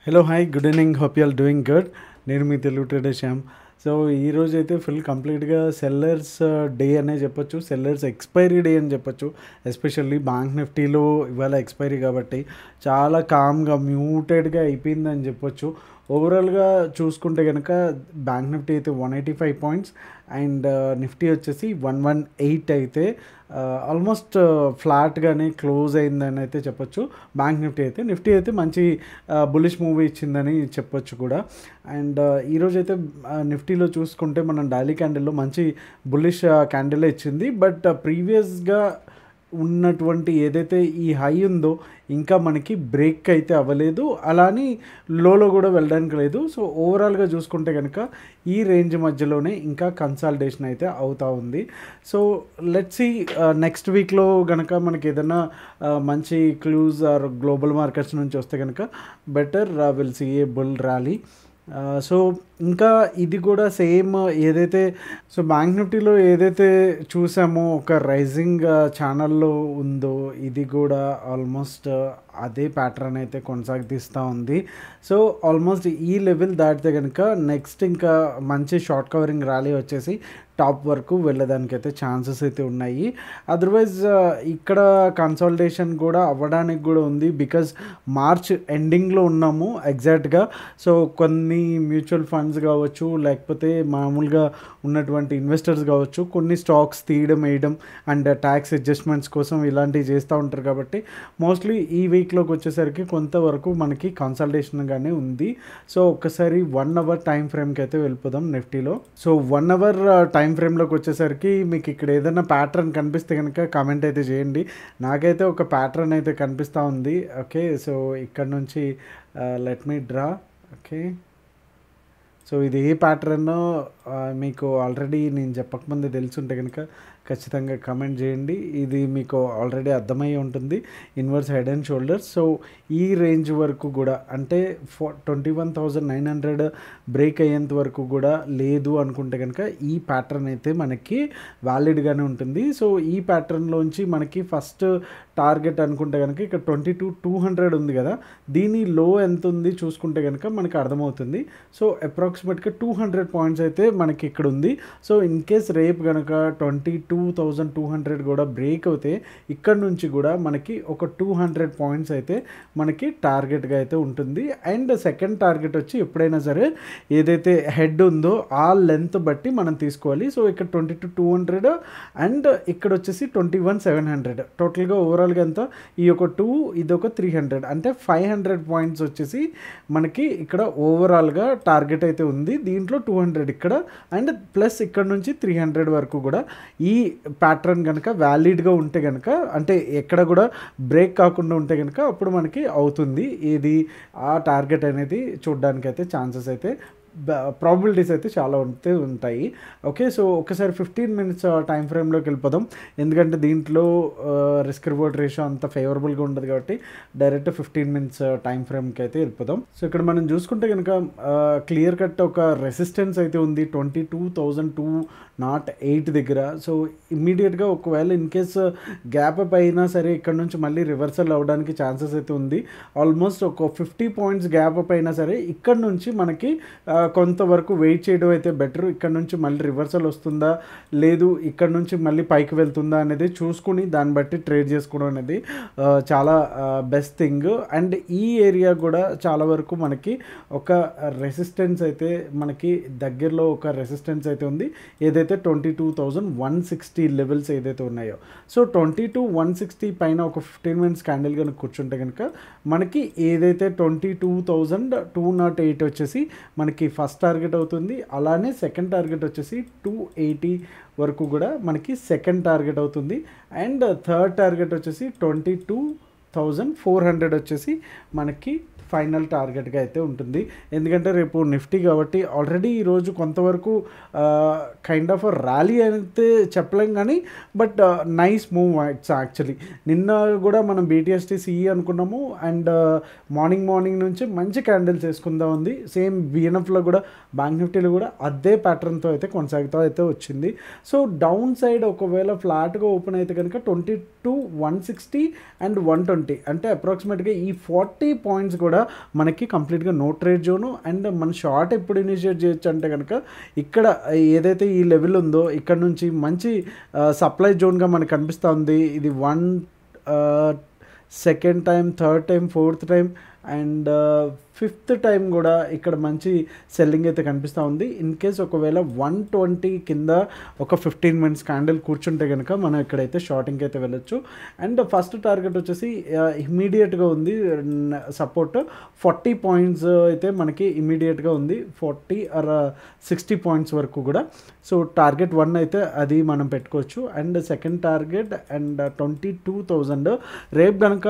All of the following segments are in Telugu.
Hello hi good evening hope you all doing good. నేను మీ తెలుగు ట్రేడర్ శ్యామ్. సో ఈరోజు అయితే ఫుల్ కంప్లీట్గా సెల్లర్స్ డే అనే చెప్పొచ్చు, సెల్లర్స్ ఎక్స్పైరీ డే అని చెప్పొచ్చు. ఎస్పెషల్లీ బ్యాంక్ నిఫ్టీలో ఇవాళ ఎక్స్పైరీ కాబట్టి చాలా కామ్గా మ్యూటెడ్గా అయిపోయిందని చెప్పొచ్చు. ఓవరాల్గా చూసుకుంటే కనుక బ్యాంక్ నిఫ్టీ అయితే 185 పాయింట్స్ అండ్ నిఫ్టీ వచ్చేసి 118 అయితే ఆల్మోస్ట్ ఫ్లాట్గానే క్లోజ్ అయిందని అయితే చెప్పొచ్చు. బ్యాంక్ నిఫ్టీ అయితే మంచి బులిష్ మూవీ ఇచ్చిందని చెప్పొచ్చు కూడా. అండ్ ఈరోజు అయితే నిఫ్టీలో చూసుకుంటే మనం డైలీ క్యాండిల్లో మంచి బులిష్ క్యాండిల్ ఇచ్చింది. బట్ ప్రీవియస్గా ఉన్నటువంటి ఏదైతే ఈ హై ఉందో ఇంకా మనకి బ్రేక్ అయితే అవ్వలేదు, అలాని లోలో కూడా వెళ్ళడానికి లేదు. సో ఓవరాల్గా చూసుకుంటే కనుక ఈ రేంజ్ మధ్యలోనే ఇంకా కన్సాలిడేషన్ అయితే అవుతూ ఉంది. సో లెట్స్ సీ నెక్స్ట్ వీక్లో కనుక మనకి ఏదైనా మంచి క్లూజ్ ఆర్ గ్లోబల్ మార్కెట్స్ నుంచి వస్తే కనుక better will see a bull rally. So ఇంకా ఇది కూడా సేమ్ ఏదైతే బ్యాంక్ నిఫ్టీలో ఏదైతే చూసామో ఒక రైజింగ్ ఛానల్లో ఉందో ఇది కూడా ఆల్మోస్ట్ అదే ప్యాటర్న్ అయితే కొనసాగిస్తూ ఉంది. సో ఆల్మోస్ట్ ఈ లెవెల్ దాటితే కనుక నెక్స్ట్ ఇంకా మంచి షార్ట్ కవరింగ్ ర్యాలీ వచ్చేసి టాప్ వరకు వెళ్ళడానికైతే ఛాన్సెస్ అయితే ఉన్నాయి. అదర్వైజ్ ఇక్కడ కన్సాలిడేషన్ కూడా అవ్వడానికి కూడా ఉంది, బికాజ్ మార్చ్ ఎండింగ్లో ఉన్నాము ఎగ్జాక్ట్గా. సో కొన్ని మ్యూచువల్ ఫండ్స్ కావచ్చు, లేకపోతే మామూలుగా ఉన్నటువంటి ఇన్వెస్టర్స్ కావచ్చు, కొన్ని స్టాక్స్ తీయడం వేయడం అండ్ ట్యాక్స్ అడ్జస్ట్మెంట్స్ కోసం ఇలాంటివి చేస్తూ ఉంటారు. కాబట్టి మోస్ట్లీ ఈ వీక్లోకి వచ్చేసరికి కొంతవరకు మనకి కన్సల్టేషన్గానే ఉంది. సో ఒక్కసారి 1 అవర్ టైం ఫ్రేమ్కి అయితే వెళ్ళిపోదాం నిఫ్టీలో. సో 1 అవర్ టైం ఫ్రేమ్లోకి వచ్చేసరికి మీకు ఇక్కడ ఏదైనా ప్యాటర్న్ కనిపిస్తే కనుక కామెంట్ అయితే చేయండి. నాకైతే ఒక ప్యాటర్న్ అయితే కనిపిస్తూ ఉంది. ఓకే, సో ఇక్కడ నుంచి let me draw. Okay, so ఇది ఏ ప్యాటర్న్ మీకు ఆల్రెడీ నేను చెప్పకముందే తెలుసుంటే కనుక ఖచ్చితంగా కమెంట్ చేయండి. ఇది మీకు ఆల్రెడీ అర్థమయ్యి ఉంటుంది, inverse head and shoulders. So ఈ రేంజ్ వరకు కూడా అంటే 21,900 బ్రేక్ అయ్యేంత వరకు కూడా లేదు అనుకుంటే కనుక ఈ ప్యాటర్న్ అయితే మనకి వ్యాలిడ్గానే ఉంటుంది. సో ఈ ప్యాటర్న్లోంచి మనకి ఫస్ట్ టార్గెట్ అనుకుంటే కనుక ఇక్కడ 22,200 ఉంది కదా, దీని లో ఎంత ఉంది చూసుకుంటే కనుక మనకి అర్థమవుతుంది. సో అప్రాక్సిమేట్గా 200 పాయింట్స్ అయితే మనకి ఇక్కడ ఉంది. సో ఇన్ కేస్ రేపు కనుక 22,200 కూడా బ్రేక్ అవుతే ఇక్కడ నుంచి కూడా మనకి ఒక 200 పాయింట్స్ అయితే మనకి టార్గెట్గా అయితే ఉంటుంది. అండ్ సెకండ్ టార్గెట్ వచ్చి ఎప్పుడైనా సరే ఏదైతే హెడ్ ఉందో ఆ లెంత్ బట్టి మనం తీసుకోవాలి. సో ఇక్కడ 22,200 అండ్ ఇక్కడ వచ్చేసి 21,700 టోటల్గా ఓవరాల్గా ఎంత ఈ ఒక 2 ఇది ఒక 300 అంటే 500 పాయింట్స్ వచ్చేసి మనకి ఇక్కడ ఓవరాల్గా టార్గెట్ అయితే ఉంది. దీంట్లో 200 ఇక్కడ అండ్ ప్లస్ ఇక్కడ నుంచి 300 వరకు కూడా ఈ ప్యాటర్న్ కనుక వ్యాలిడ్గా ఉంటే కనుక, అంటే ఎక్కడ కూడా బ్రేక్ కాకుండా ఉంటే కనుక అప్పుడు మనకి అవుతుంది ఇది ఆ టార్గెట్ అనేది చూడడానికి అయితే ఛాన్సెస్ అయితే ప్రాబిలిటీస్ అయితే చాలా ఉంటాయి. ఓకే, సో ఒకసారి 15 మినిట్స్ టైం ఫ్రేమ్లోకి వెళ్ళిపోదాం, ఎందుకంటే దీంట్లో రిస్క్ రివార్డ్ రేషియో అంత ఫేవరబుల్గా ఉండదు కాబట్టి డైరెక్ట్ 15 మినిట్స్ టైం ఫ్రేమ్కి అయితే వెళ్ళిపోదాం. సో ఇక్కడ మనం చూసుకుంటే కనుక క్లియర్ కట్ ఒక రెసిస్టెన్స్ అయితే ఉంది 22,208 దగ్గర. సో ఇమ్మీడియట్గా ఒకవేళ ఇన్ కేస్ గ్యాప్ అప్ అయినా సరే ఇక్కడ నుంచి మళ్ళీ రివర్సల్ అవ్వడానికి ఛాన్సెస్ అయితే ఉంది. ఆల్మోస్ట్ ఒక 50 పాయింట్స్ గ్యాప్ అప్ అయినా సరే ఇక్కడ నుంచి మనకి కొంతవరకు వెయిట్ చేయడం అయితే బెటర్. ఇక్కడ నుంచి మళ్ళీ రివర్సల్ వస్తుందా లేదు ఇక్కడ నుంచి మళ్ళీ పైకి వెళ్తుందా అనేది చూసుకుని దాన్ని బట్టి ట్రేడ్ చేసుకోవడం అనేది చాలా బెస్ట్ థింగ్. అండ్ ఈ ఏరియా కూడా చాలా వరకు మనకి ఒక రెసిస్టెన్స్ అయితే మనకి దగ్గరలో ఒక రెసిస్టెన్స్ అయితే ఉంది, ఏదైతే 22,160 లెవెల్స్ ఏదైతే ఉన్నాయో. సో 22,160 పైన ఒక 15 మినిట్స్ క్యాండిల్ కనుక కూర్చుంటే కనుక మనకి ఏదైతే 22,208 వచ్చేసి మనకి ఫస్ట్ టార్గెట్ అవుతుంది. అలానే సెకండ్ టార్గెట్ వచ్చేసి 280 వరకు కూడా మనకి సెకండ్ టార్గెట్ అవుతుంది. అండ్ థర్డ్ టార్గెట్ వచ్చేసి 22,400 వచ్చేసి మనకి ఫైనల్ టార్గెట్గా అయితే ఉంటుంది. ఎందుకంటే రేపు నిఫ్టీ కాబట్టి ఆల్రెడీ ఈరోజు కొంతవరకు కైండ్ ఆఫ్ ర్యాలీ అయితే చెప్పలేం కానీ but nice move it's actually. నిన్న కూడా మనం BTST CE అనుకున్నాము అండ్ మార్నింగ్ నుంచి మంచి క్యాండిల్స్ వేసుకుందా ఉంది. సేమ్ BNFలో కూడా బ్యాంక్ నిఫ్టీలో కూడా అదే ప్యాటర్న్తో అయితే కొనసాగుతూ అయితే వచ్చింది. సో డౌన్ సైడ్ ఒకవేళ ఫ్లాట్గా ఓపెన్ అయితే కనుక 22,160 అండ్ 120 120 అంటే అప్రాక్సిమేట్గా ఈ 40 పాయింట్స్ కూడా మనకి కంప్లీట్గా నో ట్రేడ్ జోను. అండ్ మన షార్ట్ ఎప్పుడు ఇనిషియేట్ చేయొచ్చు అంటే కనుక ఇక్కడ ఏదైతే ఈ లెవెల్ ఉందో ఇక్కడ నుంచి మంచి సప్లై జోన్గా మనకు కనిపిస్తూ ఉంది. ఇది 1 second time, third time, fourth time and fifth time కూడా ఇక్కడ మంచి సెల్లింగ్ అయితే కనిపిస్తూ ఉంది. ఇన్ కేస్ ఒకవేళ 120 కింద ఒక 15 మినిట్స్ క్యాండిల్ కూర్చుంటే కనుక మనం ఇక్కడైతే షార్టింగ్కి అయితే వెళ్ళొచ్చు. అండ్ ఫస్ట్ టార్గెట్ వచ్చేసి ఇమీడియట్గా ఉంది సపోర్ట్ 40 పాయింట్స్ అయితే మనకి ఇమీడియట్గా ఉంది, 40 ఆర్ 60 పాయింట్స్ వరకు కూడా. సో టార్గెట్ 1 అయితే అది మనం పెట్టుకోవచ్చు. అండ్ సెకండ్ టార్గెట్ అండ్ 22,000 రేపు కనుక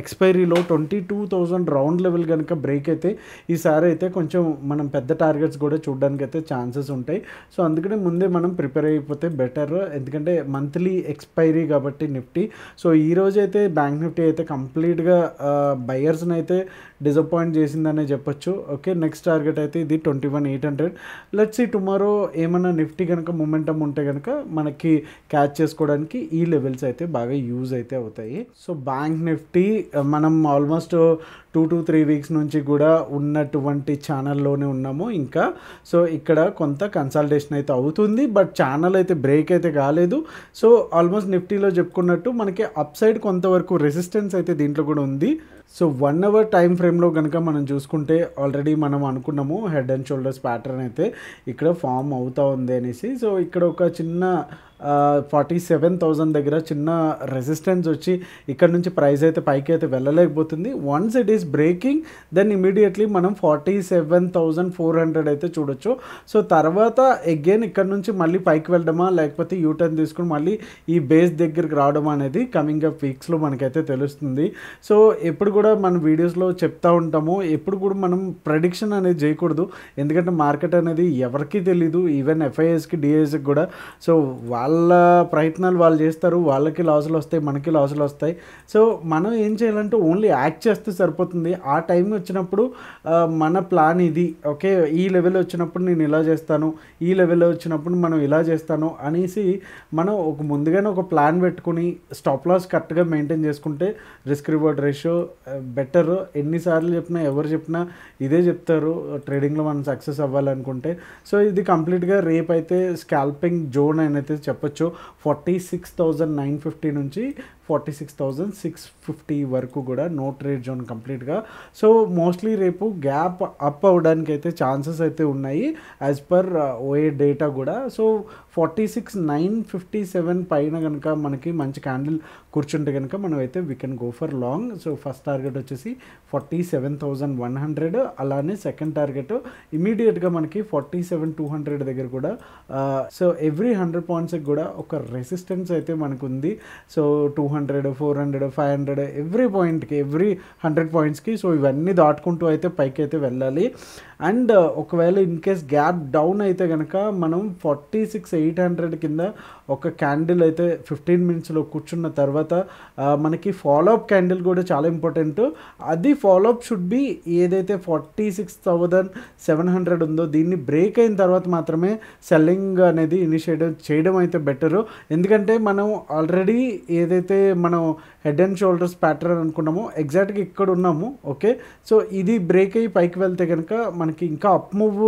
ఎక్స్పైరీలో 22,000 రౌండ్ లెవెల్ కనుక బ్రేక్ అయితే ఈసారి అయితే కొంచెం మనం పెద్ద టార్గెట్స్ కూడా చూడడానికి అయితే ఛాన్సెస్ ఉంటాయి. సో అందుకనే ముందే మనం ప్రిపేర్ అయిపోతే బెటర్, ఎందుకంటే మంత్లీ ఎక్స్పైరీ కాబట్టి నిఫ్టీ. సో ఈరోజు అయితే బ్యాంక్ నిఫ్టీ అయితే కంప్లీట్గా బయర్స్ని అయితే డిసప్పాయింట్ చేసిందనే చెప్పొచ్చు. ఓకే, నెక్స్ట్ టార్గెట్ అయితే ఇది 21,800. లెట్స్ సీ టుమారో ఏమన్నా నిఫ్టీ కనుక మొమెంటమ్ ఉంటే కనుక మనకి క్యాచ్ చేసుకోవడానికి ఈ లెవెల్స్ అయితే బాగా యూజ్ అయితే అవుతాయి. సో బ్యాంక్ నిఫ్టీ మనం ఆల్మోస్ట్ 2 to 3 వీక్స్ నుంచి కూడా ఉన్నటువంటి ఛానల్లోనే ఉన్నాము ఇంకా. సో ఇక్కడ కొంత కన్సల్టేషన్ అయితే అవుతుంది, బట్ ఛానల్ అయితే బ్రేక్ అయితే కాలేదు. సో ఆల్మోస్ట్ నిఫ్టీలో చెప్పుకున్నట్టు మనకి అప్ సైడ్ కొంతవరకు రెసిస్టెన్స్ అయితే దీంట్లో కూడా ఉంది. సో 1 అవర్ టైం ఫ్రేమ్లో కనుక మనం చూసుకుంటే ఆల్రెడీ మనం అనుకున్నాము హెడ్ అండ్ షోల్డర్స్ ప్యాటర్న్ అయితే ఇక్కడ ఫామ్ అవుతూ ఉంది అనేసి. సో ఇక్కడ ఒక చిన్న 47,000 దగ్గర చిన్న రెసిస్టెన్స్ వచ్చి ఇక్కడ నుంచి ప్రైస్ అయితే పైకి అయితే వెళ్ళలేకపోతుంది. Once it is breaking then immediately మనం 47,400 అయితే చూడొచ్చు. సో తర్వాత అగైన్ ఇక్కడ నుంచి మళ్ళీ పైకి వెళ్ళడమా లేకపోతే యూటర్న్ తీసుకుని మళ్ళీ ఈ బేస్ దగ్గరికి రావడం అనేది కమింగ్ అప్ వీక్స్లో మనకైతే తెలుస్తుంది. సో ఎప్పుడు కూడా మన వీడియోస్లో చెప్తా ఉంటాము, ఎప్పుడు కూడా మనం ప్రెడిక్షన్ అనేది చేయకూడదు, ఎందుకంటే మార్కెట్ అనేది ఎవరికీ తెలీదు, ఈవెన్ ఎఫ్ఐఎస్కి డిఐఎస్కి కూడా. సో వాళ్ళ ప్రయత్నాలు వాళ్ళు చేస్తారు, వాళ్ళకి లాసులు వస్తాయి, మనకి లాసులు వస్తాయి. సో మనం ఏం చేయాలంటే ఓన్లీ యాక్ట్ చేస్తే సరిపోతుంది. ఆ టైం వచ్చినప్పుడు మన ప్లాన్ ఇది, ఓకే ఈ లెవెల్ వచ్చినప్పుడు నేను ఇలా చేస్తాను, ఈ లెవెల్ వచ్చినప్పుడు మనం ఇలా చేస్తాను అనేసి మనం ఒక ముందుగానే ఒక ప్లాన్ పెట్టుకుని స్టాప్ లాస్ కరెక్ట్గా మెయింటైన్ చేసుకుంటే రిస్క్ రివార్డ్ రేషియో బెటర్. ఎన్నిసార్లు చెప్పినా ఎవరు చెప్పినా ఇదే చెప్తారు ట్రేడింగ్లో మనం సక్సెస్ అవ్వాలనుకుంటే. సో ఇది కంప్లీట్గా రేపు అయితే స్కాల్పింగ్ జోన్ అయితే చెప్పొచ్చు. 46,950 నుంచి 46,650 వరకు కూడా నో ట్రేడ్ జోన్ కంప్లీట్గా. సో మోస్ట్లీ రేపు గ్యాప్ అప్ అవ్వడానికి అయితే ఛాన్సెస్ అయితే ఉన్నాయి యాజ్ పర్ ఓఏ డేటా కూడా. సో 46,957 పైన కనుక మనకి మంచి క్యాండిల్ కూర్చుంటే కనుక మనం అయితే we can go for long. So first target వచ్చేసి 47,100, అలానే సెకండ్ టార్గెట్ ఇమీడియట్గా మనకి 47,200 దగ్గర కూడా. సో ఎవ్రీ 100 పాయింట్స్కి కూడా ఒక రెసిస్టెన్స్ అయితే మనకు ఉంది. సో 200, 400, 500 ఎవ్రీ పాయింట్కి, ఎవ్రీ 100 పాయింట్స్కి. సో ఇవన్నీ దాటుకుంటూ అయితే పైకి అయితే వెళ్ళాలి. అండ్ ఒకవేళ ఇన్ కేస్ గ్యాప్ డౌన్ అయితే కనుక మనం 46,800 కింద ఒక క్యాండిల్ అయితే 15 మినిట్స్లో కూర్చున్న తర్వాత మనకి ఫాలోఅప్ క్యాండిల్ కూడా చాలా ఇంపార్టెంట్. అది ఫాలోఅప్ షుడ్ బి ఏదైతే 46,700 ఉందో దీన్ని బ్రేక్ అయిన తర్వాత మాత్రమే సెల్లింగ్ అనేది ఇనిషియేటివ్ చేయడం అయితే బెటరు. ఎందుకంటే మనం ఆల్రెడీ ఏదైతే మనం హెడ్ అండ్ షోల్డర్స్ ప్యాటర్న్ అనుకున్నామో ఎగ్జాక్ట్గా ఇక్కడ ఉన్నాము. ఓకే, సో ఇది బ్రేక్ అయ్యి పైకి వెళ్తే కనుక మనకి ఇంకా అప్ మూవ్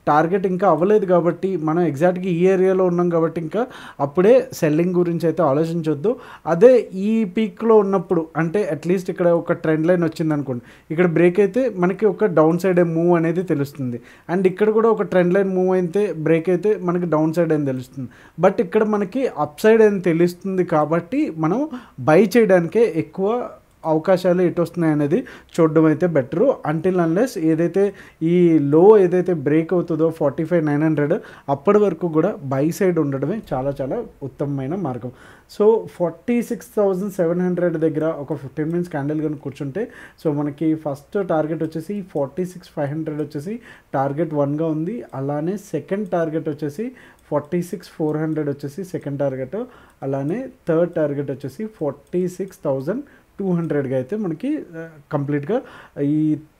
టార్గెట్ ఇంకా అవ్వలేదు కాబట్టి మనం ఎగ్జాక్ట్గా ఈ ఏరియాలో ఉన్నాం కాబట్టి ఇంకా అప్పుడే సెల్లింగ్ గురించి అయితే ఆలోచించొద్దు. అదే ఈ పీక్లో ఉన్నప్పుడు అంటే అట్లీస్ట్ ఇక్కడ ఒక ట్రెండ్ లైన్ వచ్చింది అనుకోండి, ఇక్కడ బ్రేక్ అయితే మనకి ఒక డౌన్ సైడ్ మూవ్ అనేది తెలుస్తుంది. అండ్ ఇక్కడ కూడా ఒక ట్రెండ్ లైన్ మూవ్ అయితే బ్రేక్ అయితే మనకి డౌన్ సైడ్ అని తెలుస్తుంది. బట్ ఇక్కడ మనకి అప్ సైడ్ అని తెలుస్తుంది కాబట్టి మనం బై చేయడానికే ఎక్కువ అవకాశాలు ఎటు వస్తున్నాయి అనేది చూడడం అయితే బెటరు. అంటిల్ అన్లెస్ ఏదైతే ఈ లో ఏదైతే బ్రేక్ అవుతుందో 45,900 అప్పటి వరకు కూడా బై సైడ్ ఉండడమే చాలా చాలా ఉత్తమమైన మార్గం. సో 46,700 దగ్గర ఒక 15 మినిట్స్ క్యాండిల్ కనుక కూర్చుంటే సో మనకి ఫస్ట్ టార్గెట్ వచ్చేసి 46,500 వచ్చేసి టార్గెట్ 1గా ఉంది. అలానే సెకండ్ టార్గెట్ వచ్చేసి 46,400 వచ్చేసి సెకండ్ టార్గెట్. అలానే థర్డ్ టార్గెట్ వచ్చేసి 46,200గా అయితే మనకి కంప్లీట్గా ఈ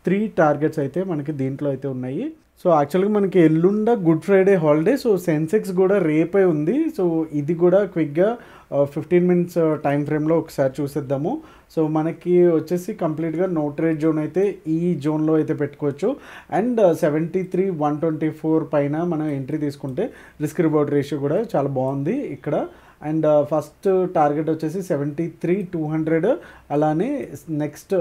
3 టార్గెట్స్ అయితే మనకి దీంట్లో అయితే ఉన్నాయి. సో యాక్చువల్గా మనకి ఎల్లుండ Good Friday holiday. So Sensex కూడా రేపే ఉంది. సో ఇది కూడా క్విక్గా 15 మినిట్స్ టైం ఫ్రేమ్లో ఒకసారి చూసేద్దాము. సో మనకి వచ్చేసి కంప్లీట్గా నో ట్రేడ్ జోన్ అయితే ఈ జోన్లో అయితే పెట్టుకోవచ్చు. అండ్ 73,124 పైన మనం ఎంట్రీ తీసుకుంటే రిస్క్ రివార్డ్ రేషియో కూడా చాలా బాగుంది ఇక్కడ. అండ్ ఫస్ట్ టార్గెట్ వచ్చేసి 73,200. అలానే నెక్స్ట్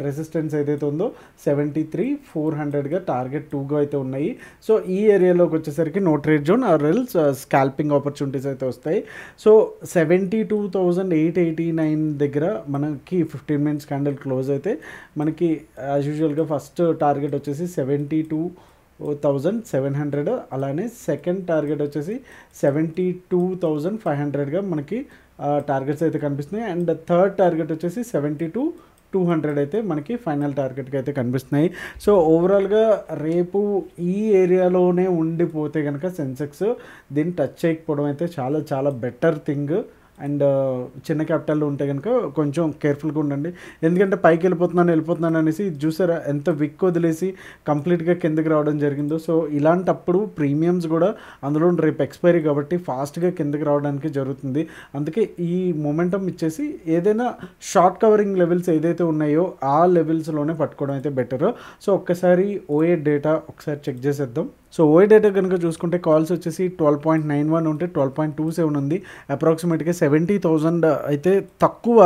రెసిస్టెన్స్ ఏదైతే ఉందో 73,400గా టార్గెట్ 2గా అయితే ఉన్నాయి. సో ఈ ఏరియాలోకి వచ్చేసరికి no trade zone or else scalping opportunities అయితే వస్తాయి. సో 72,889 దగ్గర మనకి 15 మినిట్స్ క్యాండిల్ క్లోజ్ అయితే మనకి యాజ్ యూజువల్గా ఫస్ట్ టార్గెట్ వచ్చేసి 72,700. అలానే సెకండ్ టార్గెట్ వచ్చేసి 72,500గా మనకి టార్గెట్స్ అయితే కనిపిస్తున్నాయి. అండ్ థర్డ్ టార్గెట్ వచ్చేసి 72,200 అయితే మనకి ఫైనల్ టార్గెట్కి అయితే కనిపిస్తున్నాయి. సో ఓవరాల్గా రేపు ఈ ఏరియాలోనే ఉండిపోతే కనుక సెన్సెక్స్ దీన్ని టచ్ చేయకపోవడం అయితే చాలా చాలా బెటర్ థింగ్. అండ్ చిన్న క్యాపిటల్లో ఉంటే కనుక కొంచెం కేర్ఫుల్గా ఉండండి. ఎందుకంటే పైకి వెళ్ళిపోతున్నాను అనేసి చూసారా ఎంత విక్ వదిలేసి కంప్లీట్గా కిందకి రావడం జరిగిందో. సో ఇలాంటప్పుడు ప్రీమియమ్స్ కూడా అందులో రేపు ఎక్స్పైరీ కాబట్టి ఫాస్ట్గా కిందకి రావడానికి జరుగుతుంది. అందుకే ఈ మొమెంటం ఇచ్చేసి ఏదైనా షార్ట్ కవరింగ్ లెవెల్స్ ఏదైతే ఉన్నాయో ఆ లెవెల్స్లోనే పట్టుకోవడం అయితే బెటర్. సో ఒక్కసారి ఓఏ డేటా ఒకసారి చెక్ చేసేద్దాం. సో ఓఏ డేటా కనుక చూసుకుంటే కాల్స్ వచ్చేసి 12.91 ఉంటే 12.27 ఉంది. అప్రాక్సిమేట్గా 70,000 అయితే తక్కువ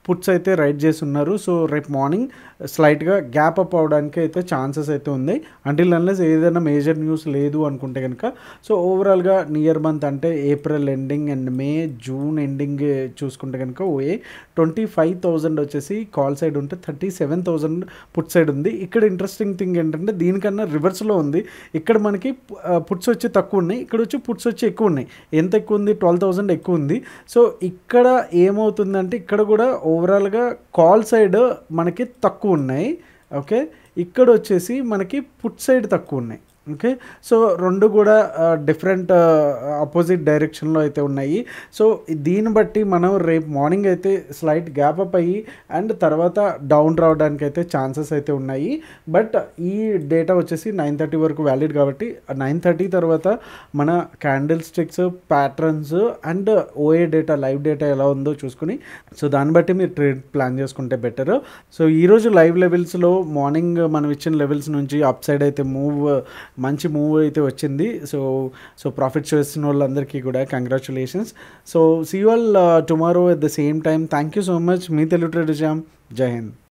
పుట్స్ అయితే రైట్ చేసి ఉన్నారు. సో రేపు మార్నింగ్ స్లైట్గా గ్యాప్ అప్ అవడానికి అయితే ఛాన్సెస్ అయితే ఉంది అంటిల్ అన్లెస్ ఏదైనా మేజర్ న్యూస్ లేదు అనుకుంటే కనుక. సో ఓవరాల్గా నియర్ మంత్ అంటే April ending and May June ending చూసుకుంటే కనుక ఓఏ 25,000 వచ్చేసి కాల్ సైడ్ ఉంటే 37,000 పుట్ సైడ్ ఉంది. ఇక్కడ ఇంట్రెస్టింగ్ థింగ్ ఏంటంటే దీనికన్నా రివర్స్లో ఉంది. ఇక్కడ మనకి పుట్స్ వచ్చి తక్కువ ఉన్నాయి, ఇక్కడ వచ్చి పుట్స్ వచ్చి ఎక్కువ ఉన్నాయి. ఎంత ఎక్కువ ఉంది? 12,000 ఎక్కువ ఉంది. సో ఇక్కడ ఏమవుతుందంటే ఇక్కడ కూడా ఓవరాల్గా కాల్ సైడ్ మనకి తక్కువ ఉన్నాయి. ఓకే, ఇక్కడ వచ్చేసి మనకి పుట్ సైడ్ తక్కువ ఉన్నాయి. ఓకే, సో రెండు కూడా డిఫరెంట్ ఆపోజిట్ డైరెక్షన్లో అయితే ఉన్నాయి. సో దీన్ని బట్టి మనం రేపు మార్నింగ్ అయితే స్లైట్ గ్యాప్ అప్ అయ్యి అండ్ తర్వాత డౌన్ రావడానికి అయితే ఛాన్సెస్ అయితే ఉన్నాయి. బట్ ఈ డేటా వచ్చేసి 9:30 వరకు వ్యాలిడ్ కాబట్టి 9:30 తర్వాత మన candlesticks patterns and OI data live data ఎలా ఉందో చూసుకుని సో దాన్ని బట్టి మీరు ట్రేడ్ ప్లాన్ చేసుకుంటే బెటర్. సో ఈరోజు లైవ్ లెవెల్స్లో మార్నింగ్ మనం ఇచ్చిన లెవెల్స్ నుంచి అప్ సైడ్ అయితే మంచి మూవ్ అయితే వచ్చింది. సో ప్రాఫిట్స్ చేసిన వాళ్ళందరికీ కూడా congratulations. So see you all tomorrow at the same time. Thank you so much. మీ తెలుగు ట్రేడర్ శ్యామ్. జై హింద్.